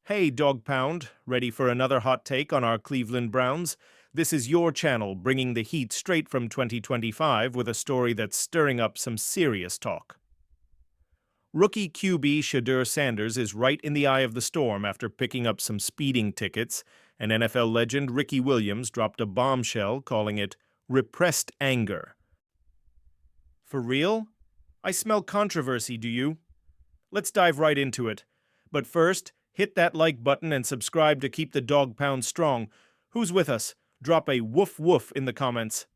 Hey, Dog Pound, ready for another hot take on our Cleveland Browns? This is your channel bringing the heat straight from 2025 with a story that's stirring up some serious talk. Rookie QB Shedeur Sanders is right in the eye of the storm after picking up some speeding tickets, and NFL legend Ricky Williams dropped a bombshell calling it repressed anger. For real? I smell controversy, do you? Let's dive right into it. But first, hit that like button and subscribe to keep the Dog Pound strong. Who's with us? Drop a woof woof in the comments.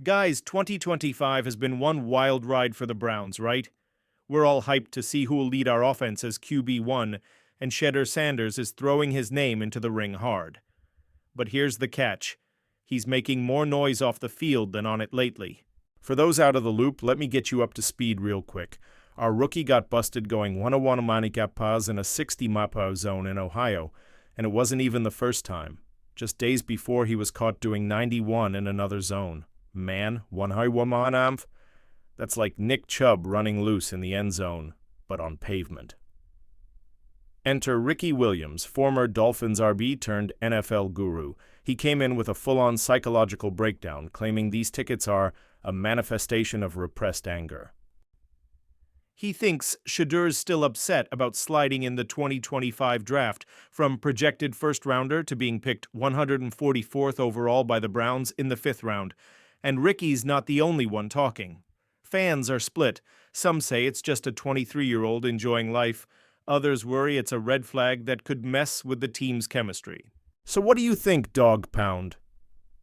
Guys, 2025 has been one wild ride for the Browns, right? We're all hyped to see who'll lead our offense as QB1, and Shedeur Sanders is throwing his name into the ring hard. But here's the catch. He's making more noise off the field than on it lately. For those out of the loop, let me get you up to speed real quick. Our rookie got busted going 101 manicap pas in a 60 mile zone in Ohio, and it wasn't even the first time. Just days before, he was caught doing 91 in another zone. Man, 101 amp? That's like Nick Chubb running loose in the end zone, but on pavement. Enter Ricky Williams, former Dolphins RB turned NFL guru. He came in with a full-on psychological breakdown, claiming these tickets are a manifestation of repressed anger. He thinks Shedeur's still upset about sliding in the 2025 draft, from projected first-rounder to being picked 144th overall by the Browns in the 5th round. And Ricky's not the only one talking. Fans are split. Some say it's just a 23-year-old enjoying life. Others worry it's a red flag that could mess with the team's chemistry. So what do you think, Dog Pound?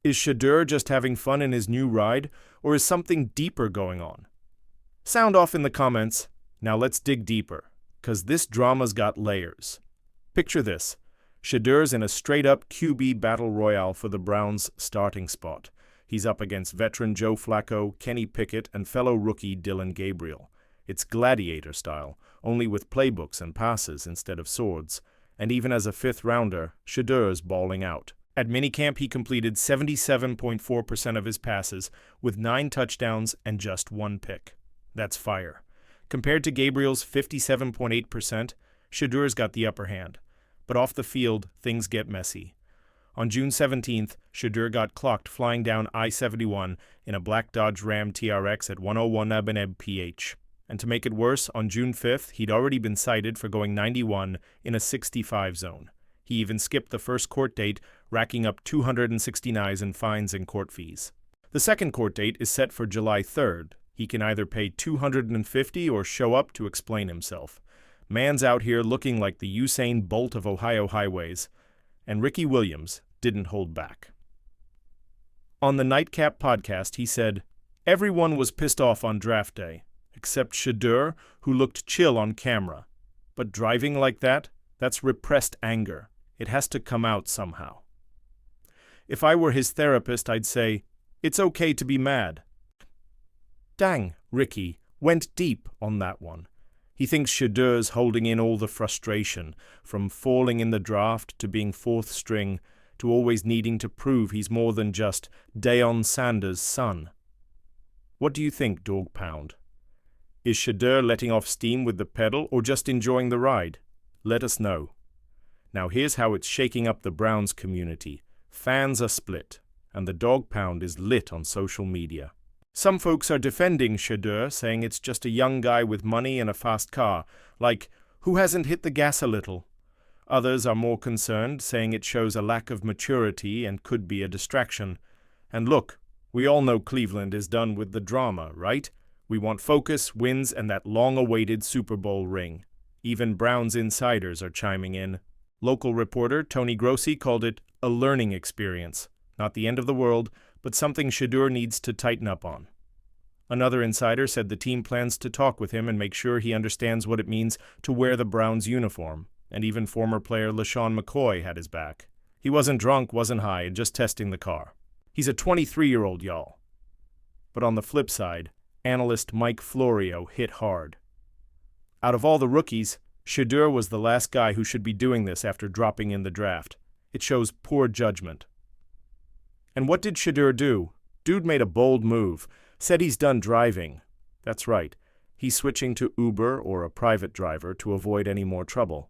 Is Shedeur just having fun in his new ride, or is something deeper going on? Sound off in the comments. Now let's dig deeper, 'cause this drama's got layers. Picture this. Shedeur's in a straight-up QB battle royale for the Browns' starting spot. He's up against veteran Joe Flacco, Kenny Pickett, and fellow rookie Dylan Gabriel. It's gladiator style, only with playbooks and passes instead of swords. And even as a 5th rounder, Shedeur's balling out. At minicamp, he completed 77.4% of his passes, with 9 touchdowns and just 1 pick. That's fire. Compared to Gabriel's 57.8%, Shedeur's got the upper hand. But off the field, things get messy. On June 17th, Shedeur got clocked flying down I-71 in a black Dodge Ram TRX at 101 Abeneb PH. And to make it worse, on June 5th, he'd already been cited for going 91 in a 65 zone. He even skipped the first court date, racking up $269 in fines and court fees. The second court date is set for July 3rd. He can either pay $250 or show up to explain himself. Man's out here looking like the Usain Bolt of Ohio highways. And Ricky Williams didn't hold back. On the Nightcap podcast, he said, "Everyone was pissed off on draft day, except Shedeur, who looked chill on camera. But driving like that, that's repressed anger. It has to come out somehow. If I were his therapist, I'd say, it's okay to be mad." Dang, Ricky went deep on that one. He thinks Shedeur's holding in all the frustration, from falling in the draft to being 4th string to always needing to prove he's more than just Deion Sanders' son. What do you think, Dog Pound? Is Shedeur letting off steam with the pedal or just enjoying the ride? Let us know. Now here's how it's shaking up the Browns community. Fans are split, and the Dog Pound is lit on social media. Some folks are defending Shedeur, saying it's just a young guy with money and a fast car, like, who hasn't hit the gas a little? Others are more concerned, saying it shows a lack of maturity and could be a distraction. And look, we all know Cleveland is done with the drama, right? We want focus, wins, and that long-awaited Super Bowl ring. Even Browns insiders are chiming in. Local reporter Tony Grossi called it a learning experience. Not the end of the world, but something Shedeur needs to tighten up on. Another insider said the team plans to talk with him and make sure he understands what it means to wear the Browns uniform, and even former player LaShawn McCoy had his back. He wasn't drunk, wasn't high, just testing the car. He's a 23-year-old, y'all. But on the flip side, analyst Mike Florio hit hard. Out of all the rookies, Shedeur was the last guy who should be doing this after dropping in the draft. It shows poor judgment. And what did Shedeur do? Dude made a bold move, said he's done driving. That's right, he's switching to Uber or a private driver to avoid any more trouble.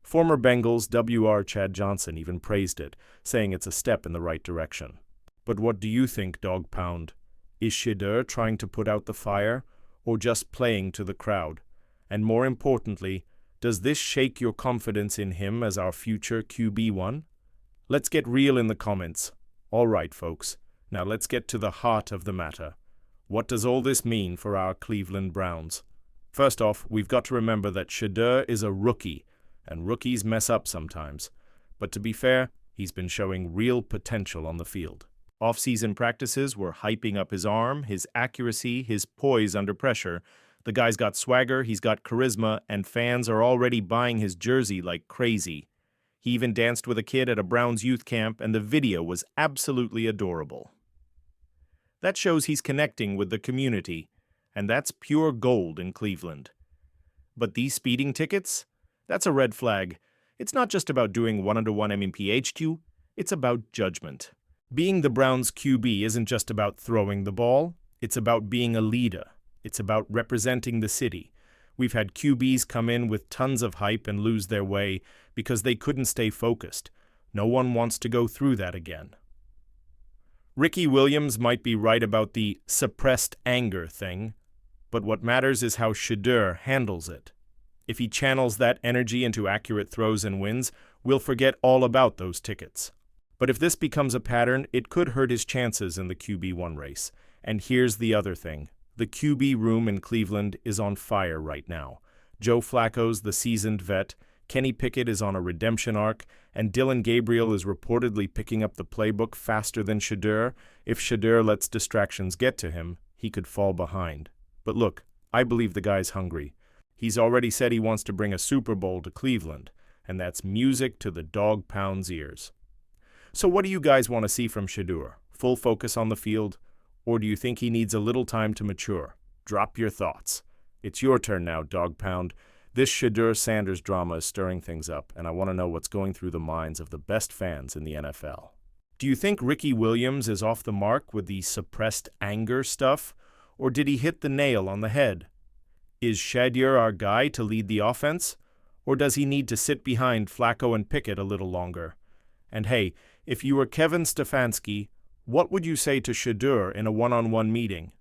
Former Bengals WR Chad Johnson even praised it, saying it's a step in the right direction. But what do you think, Dog Pound? Is Shedeur trying to put out the fire, or just playing to the crowd? And more importantly, does this shake your confidence in him as our future QB1? Let's get real in the comments. All right, folks, now let's get to the heart of the matter. What does all this mean for our Cleveland Browns? First off, we've got to remember that Shedeur is a rookie, and rookies mess up sometimes. But to be fair, he's been showing real potential on the field. Off-season practices were hyping up his arm, his accuracy, his poise under pressure. The guy's got swagger, he's got charisma, and fans are already buying his jersey like crazy. He even danced with a kid at a Browns youth camp, and the video was absolutely adorable. That shows he's connecting with the community, and that's pure gold in Cleveland. But these speeding tickets? That's a red flag. It's not just about doing one-on-one MMPHQ, it's about judgment. Being the Browns QB isn't just about throwing the ball, it's about being a leader. It's about representing the city. We've had QBs come in with tons of hype and lose their way because they couldn't stay focused. No one wants to go through that again. Ricky Williams might be right about the suppressed anger thing, but what matters is how Shedeur handles it. If he channels that energy into accurate throws and wins, we'll forget all about those tickets. But if this becomes a pattern, it could hurt his chances in the QB1 race. And here's the other thing. The QB room in Cleveland is on fire right now. Joe Flacco's the seasoned vet, Kenny Pickett is on a redemption arc, and Dillon Gabriel is reportedly picking up the playbook faster than Shedeur. If Shedeur lets distractions get to him, he could fall behind. But look, I believe the guy's hungry. He's already said he wants to bring a Super Bowl to Cleveland, and that's music to the Dog Pound's ears. So what do you guys want to see from Shedeur? Full focus on the field? Or do you think he needs a little time to mature? Drop your thoughts. It's your turn now, Dog Pound. This Shedeur-Sanders drama is stirring things up, and I want to know what's going through the minds of the best fans in the NFL. Do you think Ricky Williams is off the mark with the suppressed anger stuff, or did he hit the nail on the head? Is Shedeur our guy to lead the offense, or does he need to sit behind Flacco and Pickett a little longer? And hey, if you were Kevin Stefanski, what would you say to Shedeur in a one-on-one meeting?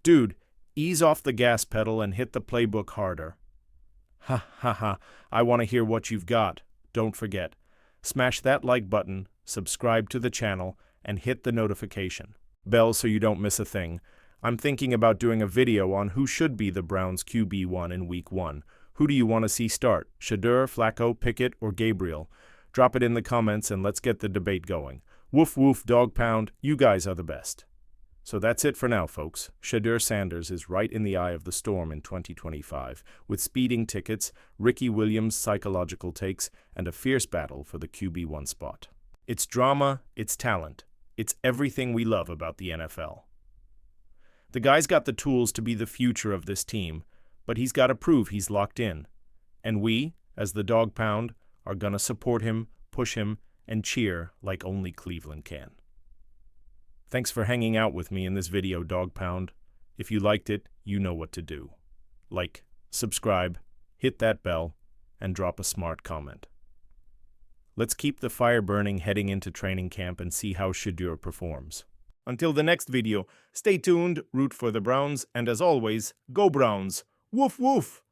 Dude, ease off the gas pedal and hit the playbook harder. Ha ha ha, I want to hear what you've got. Don't forget, smash that like button, subscribe to the channel, and hit the notification bell so you don't miss a thing. I'm thinking about doing a video on who should be the Browns QB1 in Week 1. Who do you want to see start? Shedeur, Flacco, Pickett, or Gabriel? Drop it in the comments and let's get the debate going. Woof woof, Dog Pound, you guys are the best. So that's it for now, folks. Shedeur-Sanders is right in the eye of the storm in 2025, with speeding tickets, Ricky Williams' psychological takes, and a fierce battle for the QB1 spot. It's drama, it's talent, it's everything we love about the NFL. The guy's got the tools to be the future of this team, but he's got to prove he's locked in. And we, as the Dog Pound, are gonna support him, push him, and cheer like only Cleveland can. Thanks for hanging out with me in this video, Dog Pound. If you liked it, you know what to do. Like, subscribe, hit that bell, and drop a smart comment. Let's keep the fire burning heading into training camp and see how Shedeur performs. Until the next video, stay tuned, root for the Browns, and as always, go Browns! Woof woof!